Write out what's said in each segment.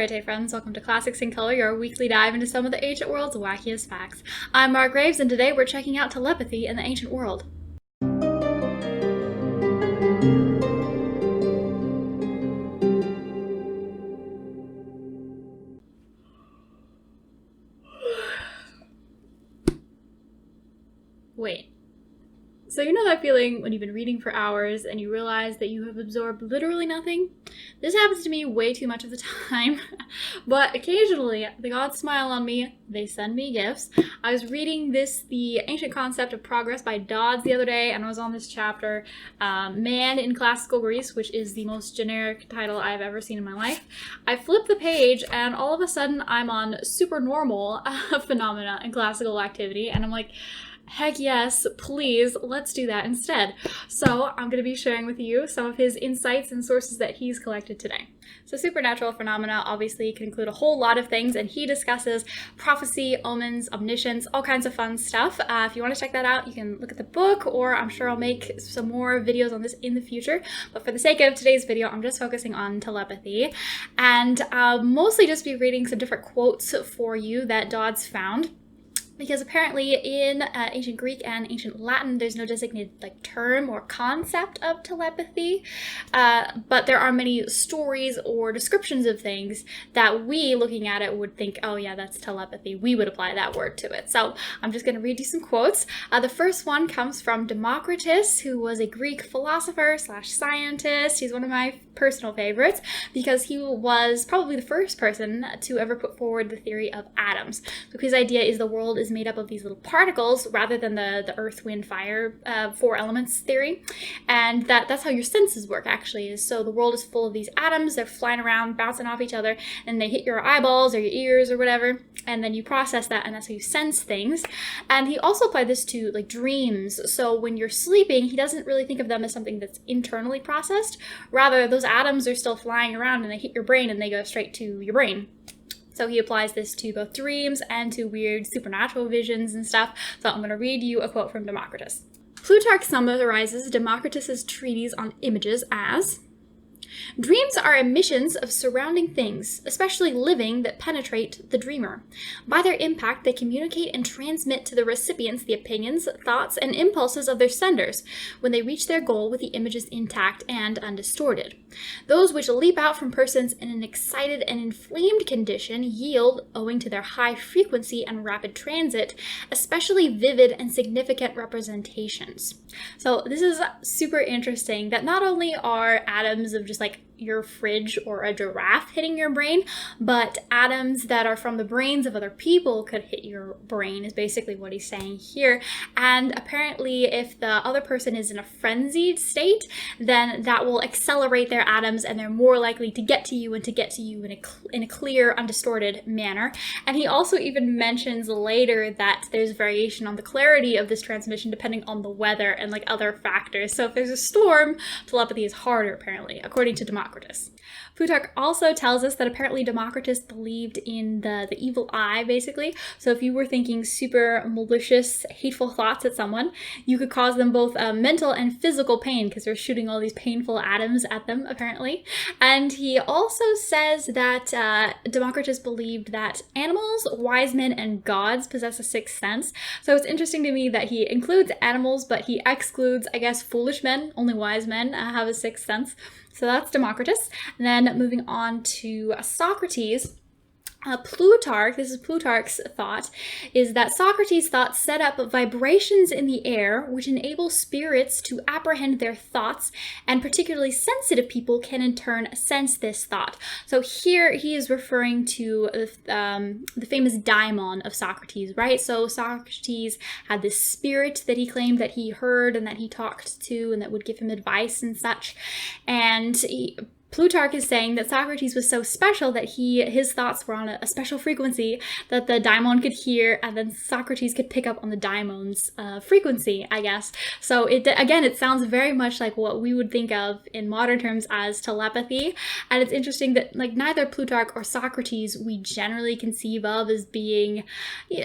Alright, hey friends, welcome to Classics in Color, your weekly dive into some of the ancient world's wackiest facts. I'm Mark Graves, and today we're checking out telepathy in the ancient world. Wait. So you know that feeling when you've been reading for hours and you realize that you have absorbed literally nothing? This happens to me way too much of the time, but occasionally the gods smile on me, they send me gifts. I was reading The Ancient Concept of Progress by Dodds the other day, and I was on this chapter, Man in Classical Greece, which is the most generic title I've ever seen in my life. I flipped the page and all of a sudden I'm on supernormal phenomena in classical activity, and I'm like, heck yes, please, let's do that instead. So I'm going to be sharing with you some of his insights and sources that he's collected today. So supernatural phenomena obviously can include a whole lot of things, and he discusses prophecy, omens, omniscience, all kinds of fun stuff. If you want to check that out, you can look at the book, or I'm sure I'll make some more videos on this in the future. But for the sake of today's video, I'm just focusing on telepathy, and I'll mostly just be reading some different quotes for you that Dodds found. Because apparently in ancient Greek and ancient Latin, there's no designated term or concept of telepathy, but there are many stories or descriptions of things that we, looking at it, would think, oh yeah, that's telepathy. We would apply that word to it. So I'm just going to read you some quotes. The first one comes from Democritus, who was a Greek philosopher / scientist. He's one of my personal favorites because he was probably the first person to ever put forward the theory of atoms. So his idea is the world is made up of these little particles rather than the earth, wind, fire, four elements theory. And that's how your senses work, actually. Is so the world is full of these atoms. They're flying around, bouncing off each other, and they hit your eyeballs or your ears or whatever. And then you process that, and that's how you sense things. And he also applied this to dreams. So when you're sleeping, he doesn't really think of them as something that's internally processed. Rather, those atoms are still flying around and they hit your brain and they go straight to your brain. So he applies this to both dreams and to weird supernatural visions and stuff. So I'm going to read you a quote from Democritus. Plutarch summarizes Democritus's treatise on images as, "Dreams are emissions of surrounding things, especially living, that penetrate the dreamer. By their impact, they communicate and transmit to the recipients the opinions, thoughts, and impulses of their senders, when they reach their goal with the images intact and undistorted. Those which leap out from persons in an excited and inflamed condition yield, owing to their high frequency and rapid transit, especially vivid and significant representations." So this is super interesting, that not only are atoms of just your fridge or a giraffe hitting your brain, but atoms that are from the brains of other people could hit your brain, is basically what he's saying here. And apparently if the other person is in a frenzied state, then that will accelerate their atoms and they're more likely to get to you and to get to you in a clear, undistorted manner. And he also even mentions later that there's variation on the clarity of this transmission depending on the weather and other factors. So if there's a storm, telepathy is harder, apparently, according to Democritus. Plutarch also tells us that apparently Democritus believed in the evil eye, basically. So if you were thinking super malicious, hateful thoughts at someone, you could cause them both mental and physical pain because they're shooting all these painful atoms at them, apparently. And he also says that Democritus believed that animals, wise men, and gods possess a sixth sense. So it's interesting to me that he includes animals, but he excludes, I guess, foolish men. Only wise men have a sixth sense. So that's Democritus. And then moving on to Socrates. Plutarch, this is Plutarch's thought, is that Socrates' thoughts set up vibrations in the air which enable spirits to apprehend their thoughts, and particularly sensitive people can in turn sense this thought. So here he is referring to the famous daimon of Socrates, right? So Socrates had this spirit that he claimed that he heard and that he talked to and that would give him advice and such. And Plutarch is saying that Socrates was so special that his thoughts were on a special frequency that the daimon could hear, and then Socrates could pick up on the daimon's frequency, I guess. So it sounds very much like what we would think of in modern terms as telepathy. And it's interesting that neither Plutarch or Socrates we generally conceive of as being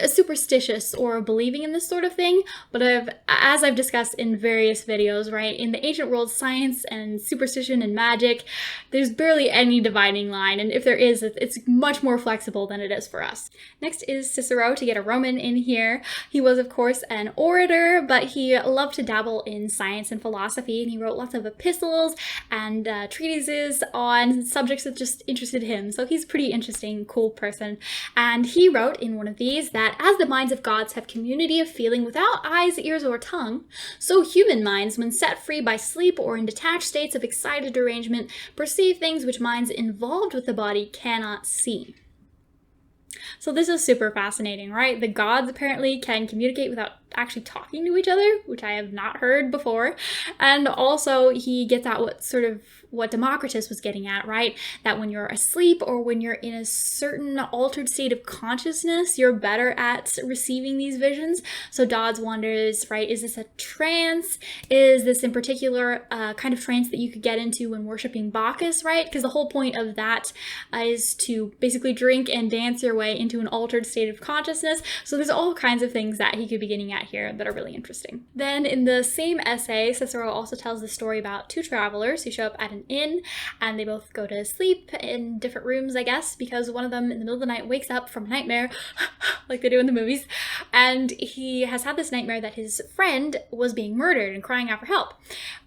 superstitious or believing in this sort of thing. But as I've discussed in various videos, right, in the ancient world, science and superstition and magic there's barely any dividing line, and if there is, it's much more flexible than it is for us. Next is Cicero, to get a Roman in here. He was, of course, an orator, but he loved to dabble in science and philosophy, and he wrote lots of epistles and treatises on subjects that just interested him. So he's a pretty interesting, cool person. And he wrote in one of these that as the minds of gods have community of feeling without eyes, ears, or tongue, so human minds, when set free by sleep or in detached states of excited derangement, perceive things which minds involved with the body cannot see. So this is super fascinating, right? The gods apparently can communicate without actually talking to each other, which I have not heard before. And also he gets at what Democritus was getting at, right? That when you're asleep or when you're in a certain altered state of consciousness, you're better at receiving these visions. So Dodds wonders, right, is this a trance? Is this in particular kind of trance that you could get into when worshiping Bacchus, right? Because the whole point of that is to basically drink and dance your way into an altered state of consciousness. So there's all kinds of things that he could be getting at here that are really interesting. Then in the same essay, Cicero also tells the story about two travelers who show up at an inn, and they both go to sleep in different rooms, I guess, because one of them in the middle of the night wakes up from a nightmare, like they do in the movies, and he has had this nightmare that his friend was being murdered and crying out for help.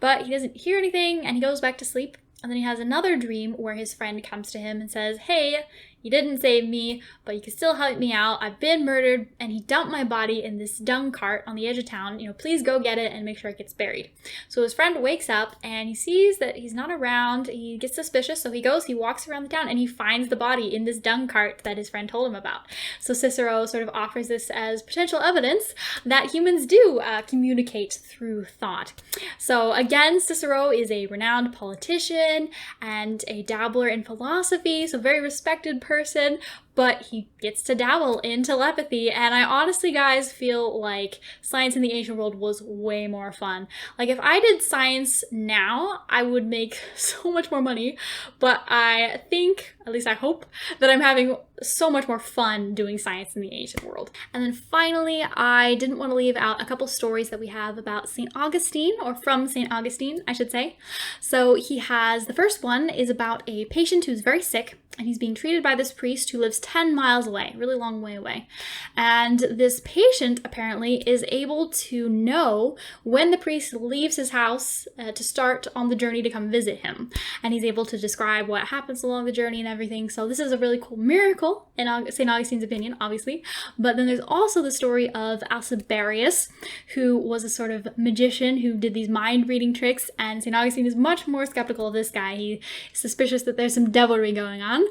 But he doesn't hear anything, and he goes back to sleep, and then he has another dream where his friend comes to him and says, "Hey, you didn't save me, but you can still help me out. I've been murdered, and he dumped my body in this dung cart on the edge of town. Please go get it and make sure it gets buried." So his friend wakes up, and he sees that he's not around. He gets suspicious, so he walks around the town, and he finds the body in this dung cart that his friend told him about. So Cicero sort of offers this as potential evidence that humans do communicate through thought. So again, Cicero is a renowned politician and a dabbler in philosophy, so very respected person, but he gets to dabble in telepathy, and I honestly, guys, feel like science in the ancient world was way more fun. Like, if I did science now, I would make so much more money, but I think, at least I hope, that I'm having so much more fun doing science in the ancient world. And then finally, I didn't want to leave out a couple stories that we have about St. Augustine, or from St. Augustine, I should say. So the first one is about a patient who's very sick, and he's being treated by this priest who lives 10 miles away, really long way away. And this patient apparently is able to know when the priest leaves his house to start on the journey to come visit him. And he's able to describe what happens along the journey and everything. So this is a really cool miracle in St. Augustine's opinion, obviously. But then there's also the story of Alciberius, who was a sort of magician who did these mind-reading tricks, and St. Augustine is much more skeptical of this guy. He's suspicious that there's some devilry going on.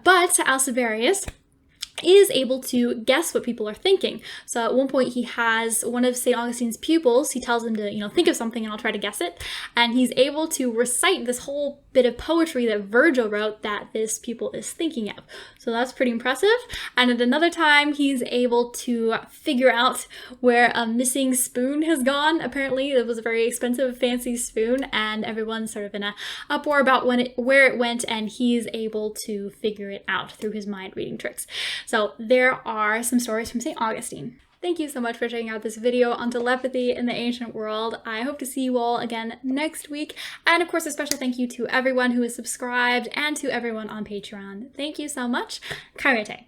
But Alciberius is able to guess what people are thinking. So at one point he has one of St. Augustine's pupils, he tells him to, think of something and I'll try to guess it. And he's able to recite this whole bit of poetry that Virgil wrote that this pupil is thinking of. So that's pretty impressive. And at another time, he's able to figure out where a missing spoon has gone. Apparently it was a very expensive, fancy spoon, and everyone's sort of in a uproar about where it went, and he's able to figure it out through his mind reading tricks. So there are some stories from St. Augustine. Thank you so much for checking out this video on telepathy in the ancient world. I hope to see you all again next week. And of course, a special thank you to everyone who is subscribed and to everyone on Patreon. Thank you so much. Kairete.